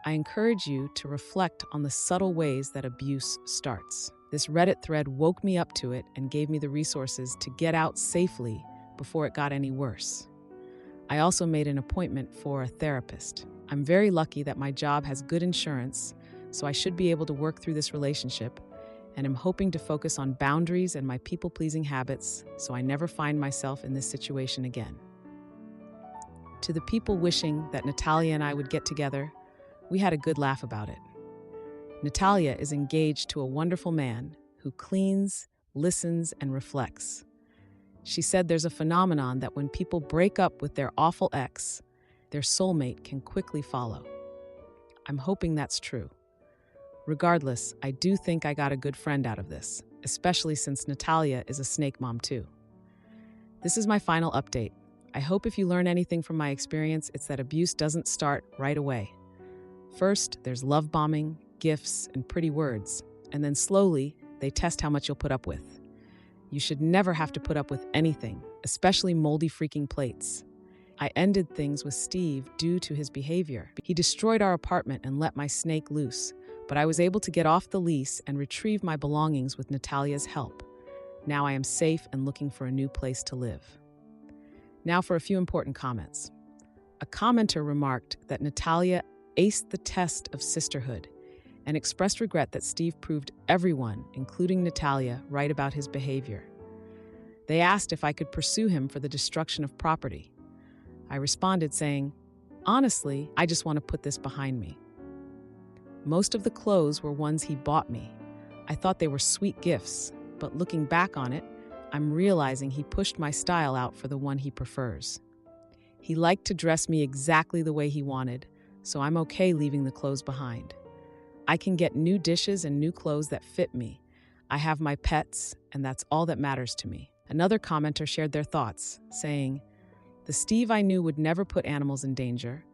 I encourage you to reflect on the subtle ways that abuse starts. This Reddit thread woke me up to it and gave me the resources to get out safely before it got any worse. I also made an appointment for a therapist. I'm very lucky that my job has good insurance, so I should be able to work through this relationship, and I'm hoping to focus on boundaries and my people-pleasing habits so I never find myself in this situation again. To the people wishing that Natalia and I would get together, we had a good laugh about it. Natalia is engaged to a wonderful man who cleans, listens, and reflects. She said there's a phenomenon that when people break up with their awful ex, their soulmate can quickly follow. I'm hoping that's true. Regardless, I do think I got a good friend out of this, especially since Natalia is a snake mom too. This is my final update. I hope if you learn anything from my experience, it's that abuse doesn't start right away. First, there's love bombing, gifts, and pretty words, and then slowly, they test how much you'll put up with. You should never have to put up with anything, especially moldy freaking plates. I ended things with Steve due to his behavior. He destroyed our apartment and let my snake loose, but I was able to get off the lease and retrieve my belongings with Natalia's help. Now I am safe and looking for a new place to live. Now for a few important comments. A commenter remarked that Natalia aced the test of sisterhood and expressed regret that Steve proved everyone, including Natalia, right about his behavior. They asked if I could pursue him for the destruction of property. I responded saying, "Honestly, I just want to put this behind me." Most of the clothes were ones he bought me. I thought they were sweet gifts, but looking back on it, I'm realizing he pushed my style out for the one he prefers. He liked to dress me exactly the way he wanted, so I'm okay leaving the clothes behind. I can get new dishes and new clothes that fit me. I have my pets, and that's all that matters to me. Another commenter shared their thoughts, saying, "The Steve I knew would never put animals in danger,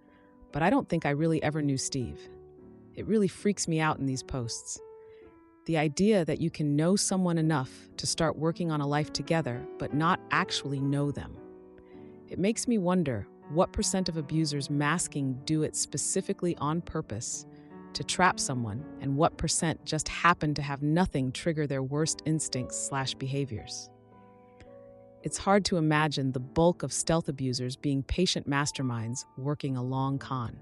but I don't think I really ever knew Steve. It really freaks me out in these posts. The idea that you can know someone enough to start working on a life together, but not actually know them. It makes me wonder what % of abusers masking do it specifically on purpose to trap someone, and what % just happen to have nothing trigger their worst instincts/behaviors. It's hard to imagine the bulk of stealth abusers being patient masterminds working a long con."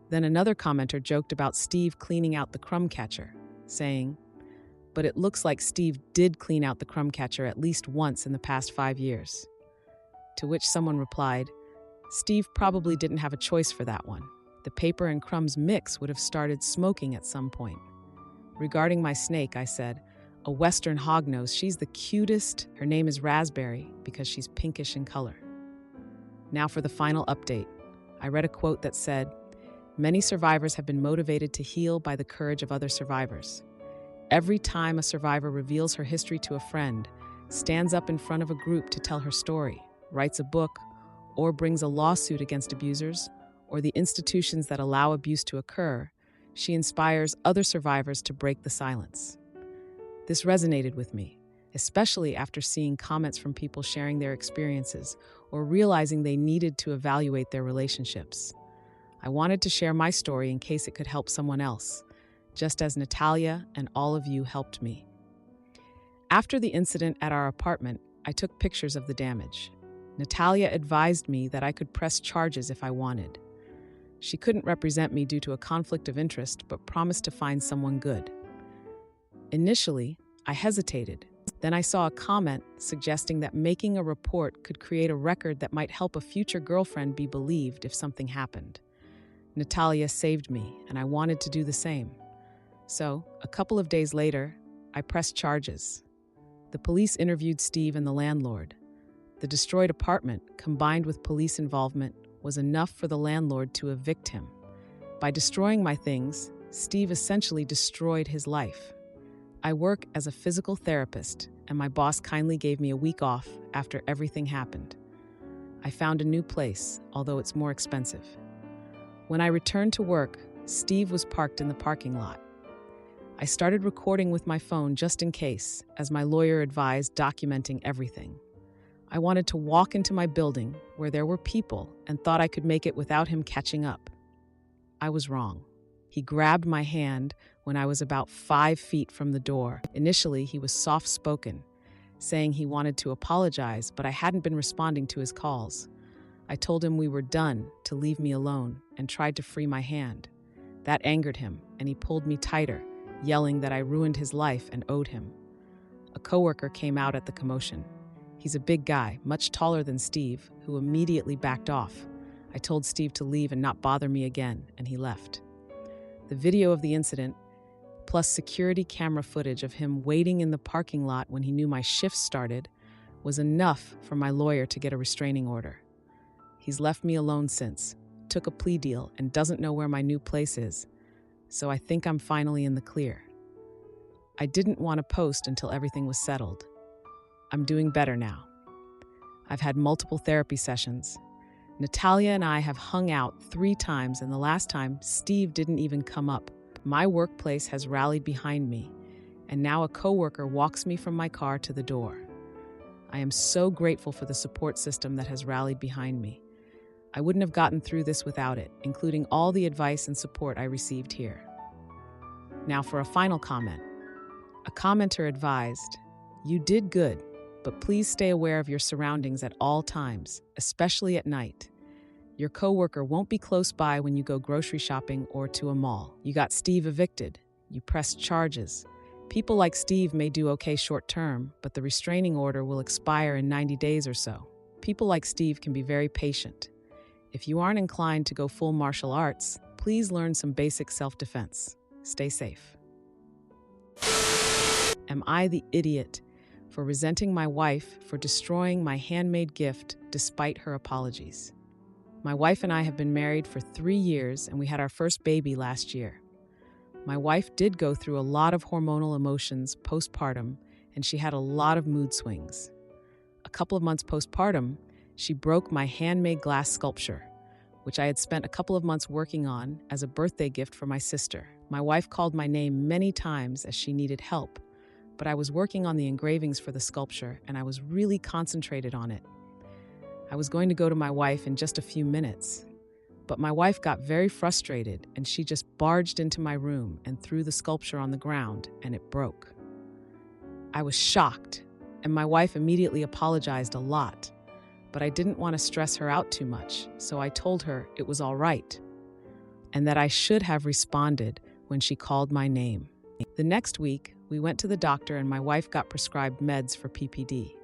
Then another commenter joked about Steve cleaning out the crumb catcher, saying, "But it looks like Steve did clean out the crumb catcher at least once in the past 5 years." To which someone replied, "Steve probably didn't have a choice for that one. The paper and crumbs mix would have started smoking at some point." Regarding my snake, I said, "A Western hognose, she's the cutest. Her name is Raspberry because she's pinkish in color." Now for the final update. I read a quote that said, "Many survivors have been motivated to heal by the courage of other survivors. Every time a survivor reveals her history to a friend, stands up in front of a group to tell her story, writes a book, or brings a lawsuit against abusers, or the institutions that allow abuse to occur, she inspires other survivors to break the silence." This resonated with me, especially after seeing comments from people sharing their experiences or realizing they needed to evaluate their relationships. I wanted to share my story in case it could help someone else, just as Natalia and all of you helped me. After the incident at our apartment, I took pictures of the damage. Natalia advised me that I could press charges if I wanted. She couldn't represent me due to a conflict of interest, but promised to find someone good. Initially, I hesitated. Then I saw a comment suggesting that making a report could create a record that might help a future girlfriend be believed if something happened. Natalia saved me, and I wanted to do the same. So, a couple of days later, I pressed charges. The police interviewed Steve and the landlord. The destroyed apartment, combined with police involvement, was enough for the landlord to evict him. By destroying my things, Steve essentially destroyed his life. I work as a physical therapist, and my boss kindly gave me a week off after everything happened. I found a new place, although it's more expensive. When I returned to work, Steve was parked in the parking lot. I started recording with my phone just in case, as my lawyer advised, documenting everything. I wanted to walk into my building where there were people and thought I could make it without him catching up. I was wrong. He grabbed my hand when I was about 5 feet from the door. Initially, he was soft-spoken, saying he wanted to apologize, but I hadn't been responding to his calls. I told him we were done, to leave me alone, and tried to free my hand. That angered him, and he pulled me tighter, yelling that I ruined his life and owed him. A coworker came out at the commotion. He's a big guy, much taller than Steve, who immediately backed off. I told Steve to leave and not bother me again, and he left. The video of the incident, plus security camera footage of him waiting in the parking lot when he knew my shift started, was enough for my lawyer to get a restraining order. He's left me alone since, took a plea deal, and doesn't know where my new place is. so I think I'm finally in the clear. I didn't want to post until everything was settled. I'm doing better now. I've had multiple therapy sessions. Natalia and I have hung out 3 times, and the last time, Steve didn't even come up. My workplace has rallied behind me, and now a coworker walks me from my car to the door. I am so grateful for the support system that has rallied behind me. I wouldn't have gotten through this without it, including all the advice and support I received here. Now for a final comment. A commenter advised, "You did good, but please stay aware of your surroundings at all times, especially at night. Your coworker won't be close by when you go grocery shopping or to a mall. You got Steve evicted. You pressed charges. People like Steve may do okay short term, but the restraining order will expire in 90 days or so. People like Steve can be very patient. If you aren't inclined to go full martial arts, please learn some basic self-defense. Stay safe." Am I the idiot for resenting my wife for destroying my handmade gift despite her apologies? My wife and I have been married for 3 years, and we had our first baby last year. My wife did go through a lot of hormonal emotions postpartum, and she had a lot of mood swings. A couple of months postpartum, she broke my handmade glass sculpture, which I had spent a couple of months working on as a birthday gift for my sister. My wife called my name many times as she needed help, but I was working on the engravings for the sculpture, and I was really concentrated on it. I was going to go to my wife in just a few minutes, but my wife got very frustrated, and she just barged into my room and threw the sculpture on the ground, and it broke. I was shocked, and my wife immediately apologized a lot, but I didn't want to stress her out too much, so I told her it was all right, and that I should have responded when she called my name. The next week, we went to the doctor, and my wife got prescribed meds for PPD.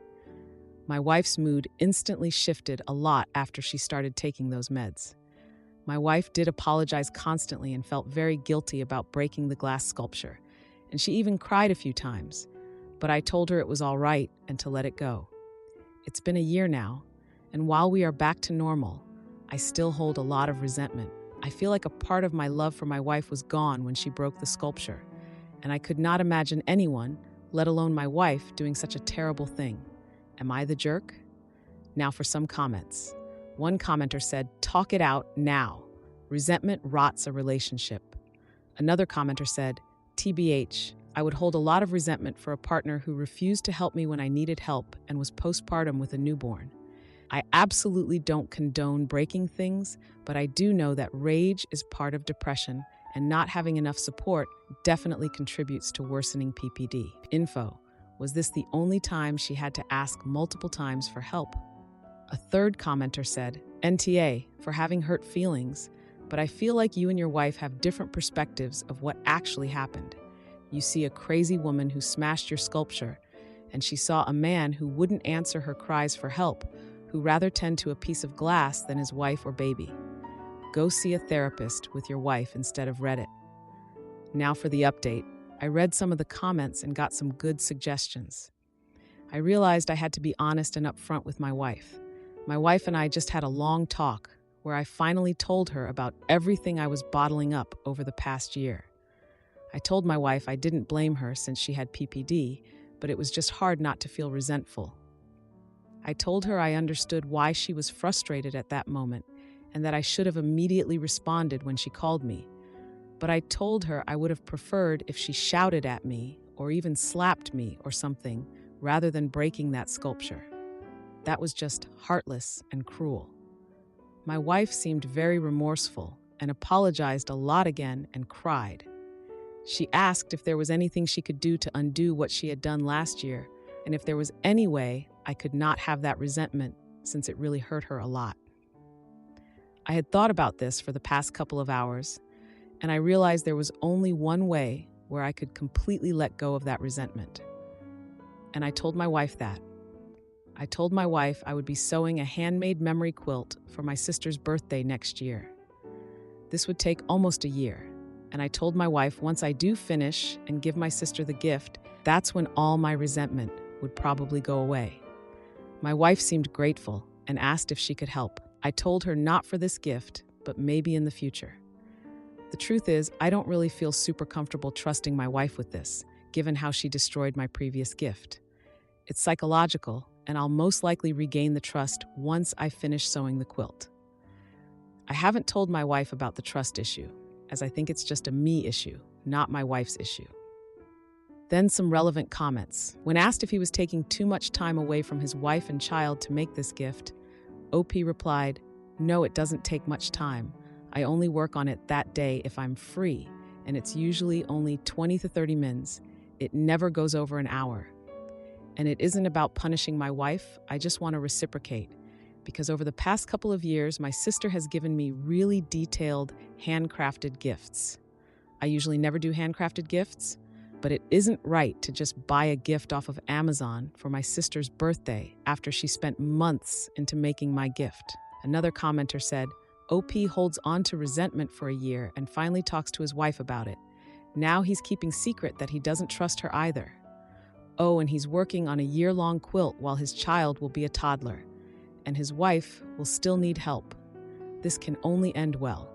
My wife's mood instantly shifted a lot after she started taking those meds. My wife did apologize constantly and felt very guilty about breaking the glass sculpture, and she even cried a few times, but I told her it was all right and to let it go. It's been a year now, and while we are back to normal, I still hold a lot of resentment. I feel like a part of my love for my wife was gone when she broke the sculpture, and I could not imagine anyone, let alone my wife, doing such a terrible thing. Am I the jerk? Now for some comments. One commenter said, "Talk it out now. Resentment rots a relationship." Another commenter said, "TBH, I would hold a lot of resentment for a partner who refused to help me when I needed help and was postpartum with a newborn. I absolutely don't condone breaking things, but I do know that rage is part of depression, and not having enough support definitely contributes to worsening PPD. Info. Was this the only time she had to ask multiple times for help?" A third commenter said, "NTA for having hurt feelings, but I feel like you and your wife have different perspectives of what actually happened. You see a crazy woman who smashed your sculpture, and she saw a man who wouldn't answer her cries for help, who rather tend to a piece of glass than his wife or baby. Go see a therapist with your wife instead of Reddit." Now for the update. I read some of the comments and got some good suggestions. I realized I had to be honest and upfront with my wife. My wife and I just had a long talk where I finally told her about everything I was bottling up over the past year. I told my wife I didn't blame her since she had PPD, but it was just hard not to feel resentful. I told her I understood why she was frustrated at that moment and that I should have immediately responded when she called me. But I told her I would have preferred if she shouted at me or even slapped me or something rather than breaking that sculpture. That was just heartless and cruel. My wife seemed very remorseful and apologized a lot again and cried. She asked if there was anything she could do to undo what she had done last year, and if there was any way I could not have that resentment since it really hurt her a lot. I had thought about this for the past couple of hours, and I realized there was only one way where I could completely let go of that resentment. And I told my wife that. I told my wife I would be sewing a handmade memory quilt for my sister's birthday next year. This would take almost a year, and I told my wife once I do finish and give my sister the gift, that's when all my resentment would probably go away. My wife seemed grateful and asked if she could help. I told her not for this gift, but maybe in the future. The truth is, I don't really feel super comfortable trusting my wife with this, given how she destroyed my previous gift. It's psychological, and I'll most likely regain the trust once I finish sewing the quilt. I haven't told my wife about the trust issue, as I think it's just a me issue, not my wife's issue. Then some relevant comments. When asked if he was taking too much time away from his wife and child to make this gift, OP replied, "No, it doesn't take much time. I only work on it that day if I'm free, and it's usually only 20 to 30 mins. It never goes over an hour. And it isn't about punishing my wife, I just want to reciprocate. Because over the past couple of years, my sister has given me really detailed, handcrafted gifts. I usually never do handcrafted gifts, but it isn't right to just buy a gift off of Amazon for my sister's birthday after she spent months into making my gift." Another commenter said, "OP holds on to resentment for a year and finally talks to his wife about it. Now he's keeping secret that he doesn't trust her either. Oh, and he's working on a year-long quilt while his child will be a toddler, and his wife will still need help. This can only end well."